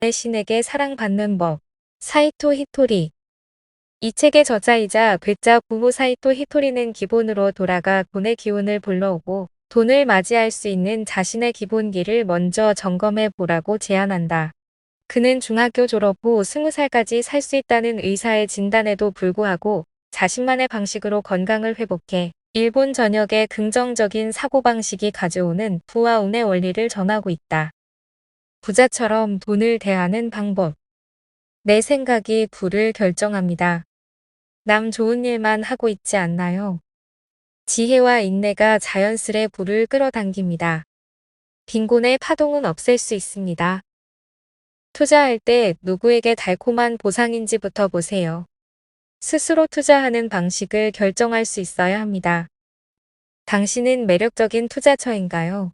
내 신에게 사랑받는 법. 사이토 히토리. 이 책의 저자이자 괴짜 부모 사이토 히토리는 기본으로 돌아가 돈의 기운을 불러오고 돈을 맞이할 수 있는 자신의 기본기를 먼저 점검해 보라고 제안한다. 그는 중학교 졸업 후 20살까지 살 수 있다는 의사의 진단에도 불구하고 자신만의 방식으로 건강을 회복해 일본 전역의 긍정적인 사고방식이 가져오는 부와 운의 원리를 전하고 있다. 부자처럼 돈을 대하는 방법. 내 생각이 부를 결정합니다. 남 좋은 일만 하고 있지 않나요? 지혜와 인내가 자연스레 부를 끌어당깁니다. 빈곤의 파동은 없앨 수 있습니다. 투자할 때 누구에게 달콤한 보상인지부터 보세요. 스스로 투자하는 방식을 결정할 수 있어야 합니다. 당신은 매력적인 투자처인가요?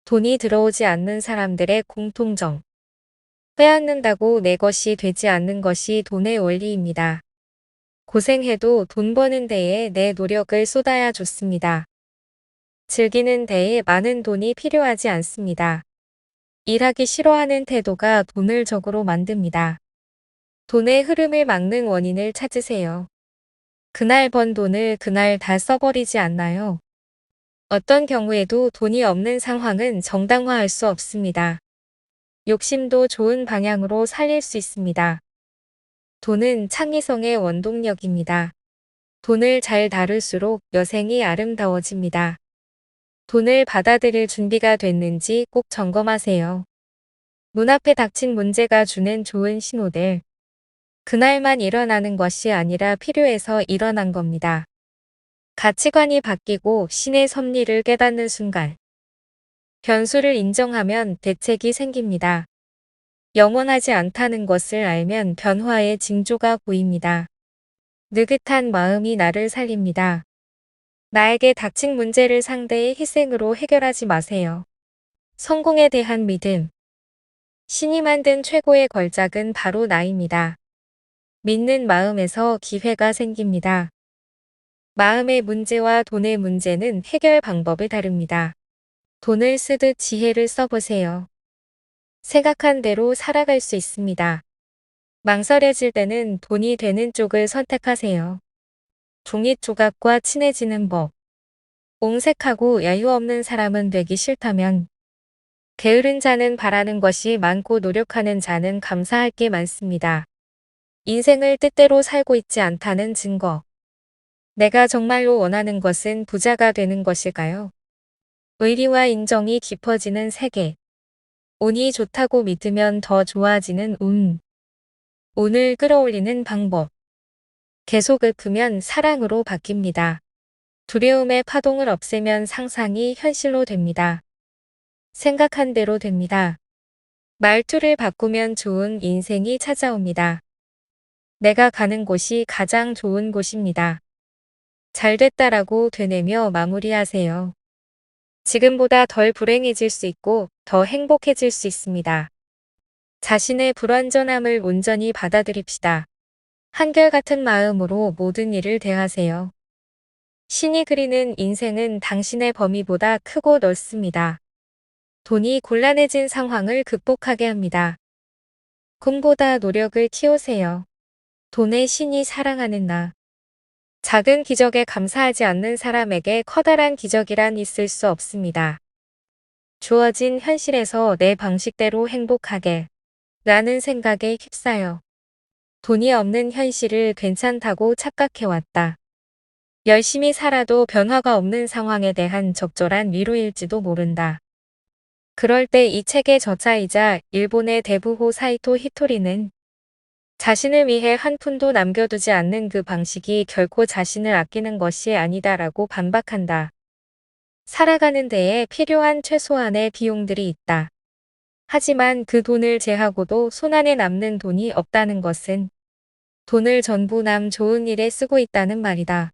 돈이 들어오지 않는 사람들의 공통점. 빼앗는다고 내 것이 되지 않는 것이 돈의 원리입니다. 고생해도 돈 버는 데에 내 노력을 쏟아야 좋습니다. 즐기는 데에 많은 돈이 필요하지 않습니다. 일하기 싫어하는 태도가 돈을 적으로 만듭니다. 돈의 흐름을 막는 원인을 찾으세요. 그날 번 돈을 그날 다 써버리지 않나요? 어떤 경우에도 돈이 없는 상황은 정당화할 수 없습니다. 욕심도 좋은 방향으로 살릴 수 있습니다. 돈은 창의성의 원동력입니다. 돈을 잘 다룰수록 여생이 아름다워집니다. 돈을 받아들일 준비가 됐는지 꼭 점검하세요. 눈앞에 닥친 문제가 주는 좋은 신호들. 그날만 일어나는 것이 아니라 필요해서 일어난 겁니다. 가치관이 바뀌고 신의 섭리를 깨닫는 순간. 변수를 인정하면 대책이 생깁니다. 영원하지 않다는 것을 알면 변화의 징조가 보입니다. 느긋한 마음이 나를 살립니다. 나에게 닥친 문제를 상대의 희생으로 해결하지 마세요. 성공에 대한 믿음. 신이 만든 최고의 걸작은 바로 나입니다. 믿는 마음에서 기회가 생깁니다. 마음의 문제와 돈의 문제는 해결 방법이 다릅니다. 돈을 쓰듯 지혜를 써보세요. 생각한 대로 살아갈 수 있습니다. 망설여질 때는 돈이 되는 쪽을 선택하세요. 종이 조각과 친해지는 법. 옹색하고 여유 없는 사람은 되기 싫다면 게으른 자는 바라는 것이 많고 노력하는 자는 감사할 게 많습니다. 인생을 뜻대로 살고 있지 않다는 증거. 내가 정말로 원하는 것은 부자가 되는 것일까요? 의리와 인정이 깊어지는 세계. 운이 좋다고 믿으면 더 좋아지는 운. 운을 끌어올리는 방법. 계속 읊으면 사랑으로 바뀝니다. 두려움의 파동을 없애면 상상이 현실로 됩니다. 생각한 대로 됩니다. 말투를 바꾸면 좋은 인생이 찾아옵니다. 내가 가는 곳이 가장 좋은 곳입니다. 잘됐다라고 되뇌며 마무리하세요. 지금보다 덜 불행해질 수 있고 더 행복해질 수 있습니다. 자신의 불완전함을 온전히 받아들입시다. 한결같은 마음으로 모든 일을 대하세요. 신이 그리는 인생은 당신의 범위보다 크고 넓습니다. 돈이 곤란해진 상황을 극복하게 합니다. 꿈보다 노력을 키우세요. 돈의 신이 사랑하는 나. 작은 기적에 감사하지 않는 사람에게 커다란 기적이란 있을 수 없습니다. 주어진 현실에서 내 방식대로 행복하게 라는 생각에 휩싸여 돈이 없는 현실을 괜찮다고 착각해왔다. 열심히 살아도 변화가 없는 상황에 대한 적절한 위로일지도 모른다. 그럴 때 이 책의 저자이자 일본의 대부호 사이토 히토리는 자신을 위해 한 푼도 남겨두지 않는 그 방식이 결코 자신을 아끼는 것이 아니다라고 반박한다. 살아가는 데에 필요한 최소한의 비용들이 있다. 하지만 그 돈을 제하고도 손안에 남는 돈이 없다는 것은 돈을 전부 남 좋은 일에 쓰고 있다는 말이다.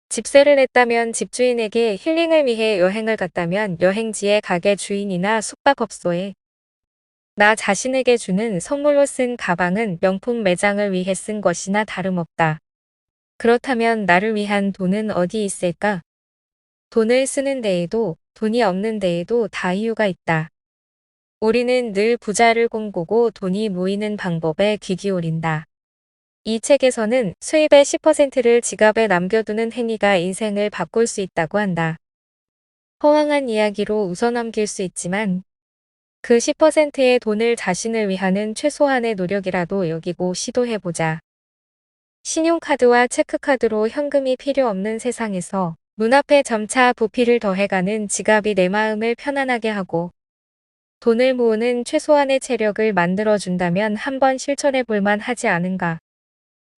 집세를 냈다면 집주인에게 힐링을 위해 여행을 갔다면 여행지의 가게 주인이나 숙박업소에 나 자신에게 주는 선물로 쓴 가방은 명품 매장을 위해 쓴 것이나 다름없다. 그렇다면 나를 위한 돈은 어디 있을까? 돈을 쓰는 데에도 돈이 없는 데에도 다 이유가 있다. 우리는 늘 부자를 꿈꾸고 돈이 모이는 방법에 귀 기울인다. 이 책에서는 수입의 10%를 지갑에 남겨두는 행위가 인생을 바꿀 수 있다고 한다. 허황한 이야기로 웃어넘길 수 있지만 그 10%의 돈을 자신을 위하는 최소한의 노력이라도 여기고 시도해보자. 신용카드와 체크카드로 현금이 필요 없는 세상에서 눈앞에 점차 부피를 더해가는 지갑이 내 마음을 편안하게 하고 돈을 모으는 최소한의 체력을 만들어준다면 한번 실천해볼만 하지 않은가.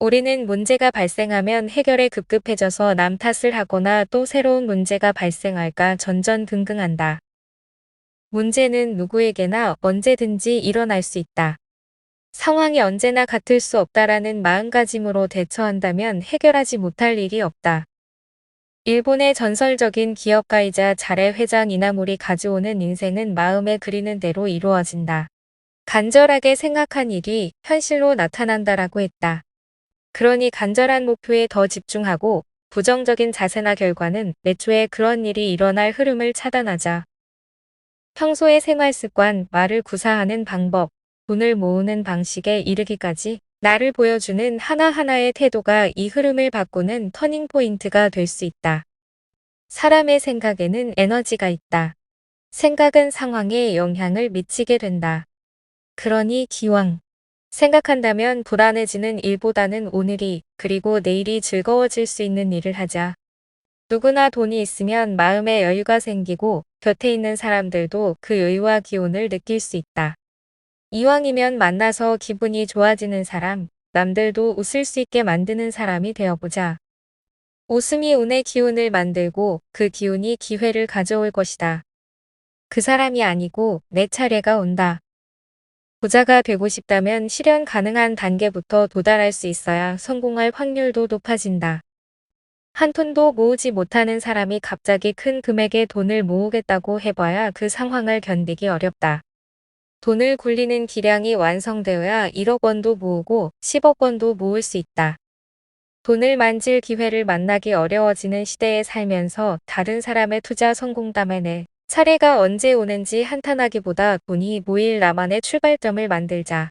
우리는 문제가 발생하면 해결에 급급해져서 남 탓을 하거나 또 새로운 문제가 발생할까 전전긍긍한다. 문제는 누구에게나 언제든지 일어날 수 있다. 상황이 언제나 같을 수 없다라는 마음가짐으로 대처한다면 해결하지 못할 일이 없다. 일본의 전설적인 기업가이자 자레 회장 이나모리 가즈오는 인생은 마음에 그리는 대로 이루어진다. 간절하게 생각한 일이 현실로 나타난다라고 했다. 그러니 간절한 목표에 더 집중하고 부정적인 자세나 결과는 애초에 그런 일이 일어날 흐름을 차단하자. 평소의 생활 습관, 말을 구사하는 방법, 돈을 모으는 방식에 이르기까지 나를 보여주는 하나하나의 태도가 이 흐름을 바꾸는 터닝포인트가 될 수 있다. 사람의 생각에는 에너지가 있다. 생각은 상황에 영향을 미치게 된다. 그러니 기왕 생각한다면 불안해지는 일보다는 오늘이 그리고 내일이 즐거워질 수 있는 일을 하자. 누구나 돈이 있으면 마음에 여유가 생기고 곁에 있는 사람들도 그 여유와 기운을 느낄 수 있다. 이왕이면 만나서 기분이 좋아지는 사람, 남들도 웃을 수 있게 만드는 사람이 되어보자. 웃음이 운의 기운을 만들고 그 기운이 기회를 가져올 것이다. 그 사람이 아니고 내 차례가 온다. 부자가 되고 싶다면 실현 가능한 단계부터 도달할 수 있어야 성공할 확률도 높아진다. 한 푼도 모으지 못하는 사람이 갑자기 큰 금액의 돈을 모으겠다고 해봐야 그 상황을 견디기 어렵다. 돈을 굴리는 기량이 완성되어야 1억 원도 모으고 10억 원도 모을 수 있다. 돈을 만질 기회를 만나기 어려워지는 시대에 살면서 다른 사람의 투자 성공담에 내 차례가 언제 오는지 한탄하기보다 돈이 모일 나만의 출발점을 만들자.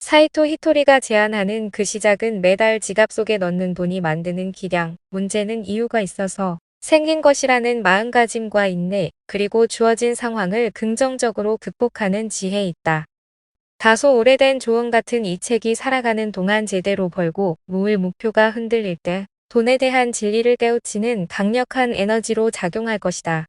사이토 히토리가 제안하는 그 시작은 매달 지갑 속에 넣는 돈이 만드는 기량, 문제는 이유가 있어서 생긴 것이라는 마음가짐과 인내, 그리고 주어진 상황을 긍정적으로 극복하는 지혜에 있다. 다소 오래된 조언 같은 이 책이 살아가는 동안 제대로 벌고 모을 목표가 흔들릴 때 돈에 대한 진리를 깨우치는 강력한 에너지로 작용할 것이다.